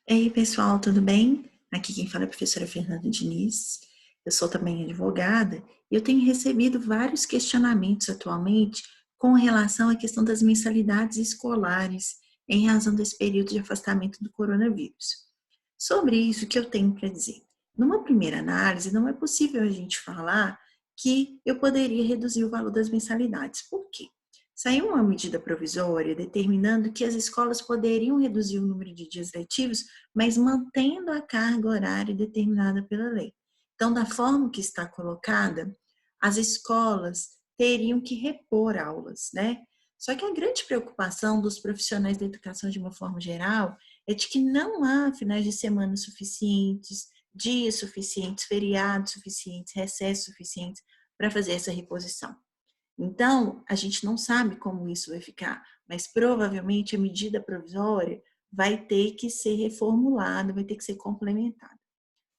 Ei, pessoal, tudo bem? Aqui quem fala é a professora Fernanda Diniz. Eu sou também advogada e eu tenho recebido vários questionamentos atualmente com relação à questão das mensalidades escolares em razão desse período de afastamento do coronavírus. Sobre isso, o que eu tenho para dizer? Numa primeira análise, não é possível a gente falar que eu poderia reduzir o valor das mensalidades. Por quê? Saiu uma medida provisória determinando que as escolas poderiam reduzir o número de dias letivos, mas mantendo a carga horária determinada pela lei. Então, da forma que está colocada, as escolas teriam que repor aulas, né? Só que a grande preocupação dos profissionais da educação de uma forma geral é de que não há finais de semana suficientes, dias suficientes, feriados suficientes, recessos suficientes para fazer essa reposição. Então, a gente não sabe como isso vai ficar, mas provavelmente a medida provisória vai ter que ser reformulada, vai ter que ser complementada.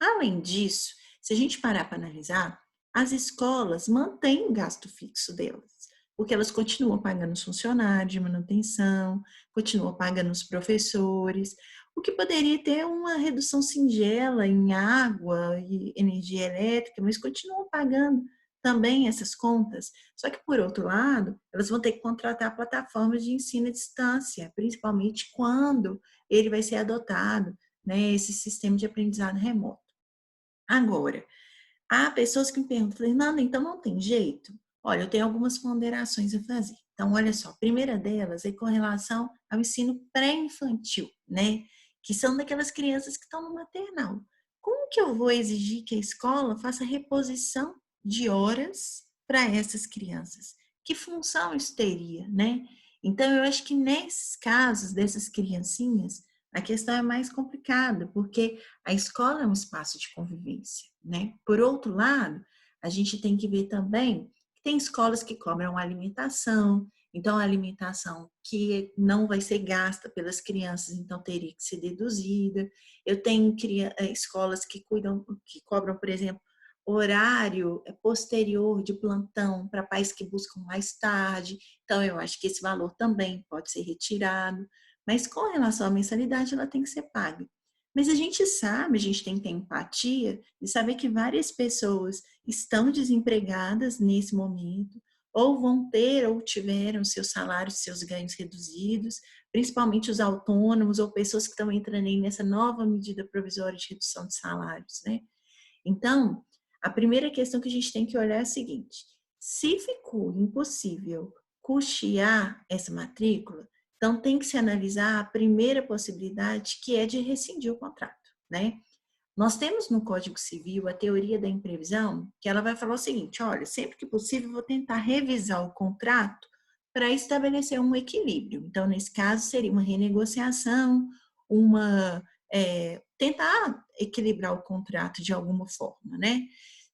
Além disso, se a gente parar para analisar, as escolas mantêm o gasto fixo delas, porque elas continuam pagando os funcionários de manutenção, continuam pagando os professores, o que poderia ter uma redução singela em água e energia elétrica, mas continuam pagando também essas contas. Só que, por outro lado, elas vão ter que contratar plataformas de ensino à distância, principalmente quando ele vai ser adotado, né, esse sistema de aprendizado remoto. Agora, há pessoas que me perguntam, Fernanda, então não tem jeito? Olha, eu tenho algumas ponderações a fazer. Então, olha só, a primeira delas é com relação ao ensino pré-infantil, né? Que são daquelas crianças que estão no maternal. Como que eu vou exigir que a escola faça reposição de horas para essas crianças? Que função isso teria, né? Então, eu acho que nesses casos dessas criancinhas, a questão é mais complicada, porque a escola é um espaço de convivência, né? Por outro lado, a gente tem que ver também que tem escolas que cobram alimentação, então a alimentação que não vai ser gasta pelas crianças, então teria que ser deduzida. Eu tenho escolas que que cobram, por exemplo, horário posterior de plantão para pais que buscam mais tarde, então eu acho que esse valor também pode ser retirado. Mas com relação à mensalidade, ela tem que ser paga. Mas a gente sabe, a gente tem que ter empatia e saber que várias pessoas estão desempregadas nesse momento, ou vão ter ou tiveram seus salários, seus ganhos reduzidos, principalmente os autônomos ou pessoas que estão entrando aí nessa nova medida provisória de redução de salários, né? Então, a primeira questão que a gente tem que olhar é a seguinte: se ficou impossível custear essa matrícula, então tem que se analisar a primeira possibilidade, que é de rescindir o contrato, né? Nós temos no Código Civil a teoria da imprevisão, que ela vai falar o seguinte: olha, sempre que possível, vou tentar revisar o contrato para estabelecer um equilíbrio. Então, nesse caso, seria uma renegociação, tentar equilibrar o contrato de alguma forma, né?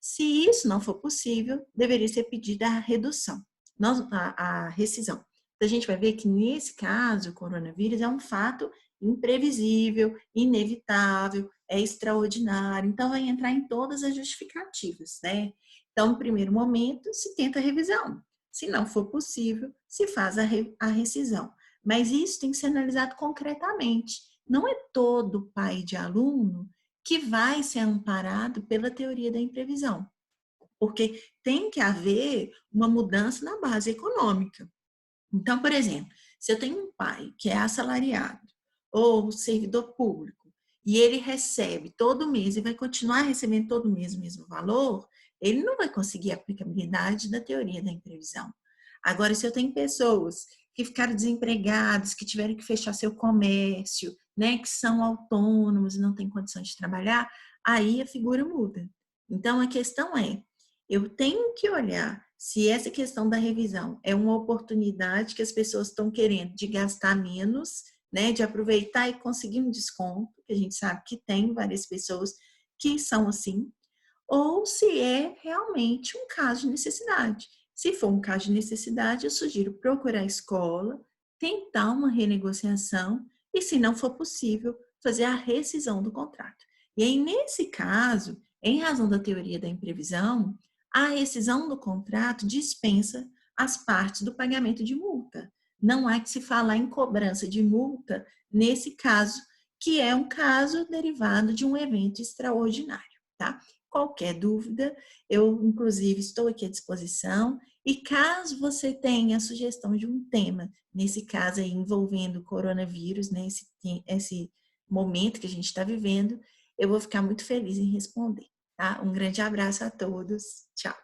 Se isso não for possível, deveria ser pedida a redução, a rescisão. Então, a gente vai ver que, nesse caso, o coronavírus é um fato imprevisível, inevitável, é extraordinário, então vai entrar em todas as justificativas, né? Então, no primeiro momento, se tenta a revisão. Se não for possível, se faz a rescisão. Mas isso tem que ser analisado concretamente. Não é todo pai de aluno que vai ser amparado pela teoria da imprevisão, porque tem que haver uma mudança na base econômica. Então, por exemplo, se eu tenho um pai que é assalariado ou servidor público e ele recebe todo mês e vai continuar recebendo todo mês o mesmo valor, ele não vai conseguir a aplicabilidade da teoria da imprevisão. Agora, se eu tenho pessoas que ficaram desempregadas, que tiveram que fechar seu comércio, né, que são autônomos e não têm condição de trabalhar, aí a figura muda. Então, a questão é, eu tenho que olhar se essa questão da revisão é uma oportunidade que as pessoas estão querendo de gastar menos, né, de aproveitar e conseguir um desconto, que a gente sabe que tem várias pessoas que são assim, ou se é realmente um caso de necessidade. Se for um caso de necessidade, eu sugiro procurar a escola, tentar uma renegociação e, se não for possível, fazer a rescisão do contrato. E aí, nesse caso, em razão da teoria da imprevisão, a rescisão do contrato dispensa as partes do pagamento de multa. Não há que se falar em cobrança de multa nesse caso que é um caso derivado de um evento extraordinário, tá? Qualquer dúvida, eu, inclusive, estou aqui à disposição. E caso você tenha a sugestão de um tema, nesse caso aí envolvendo o coronavírus, né, esse momento que a gente está vivendo, eu vou ficar muito feliz em responder, tá? Um grande abraço a todos. Tchau.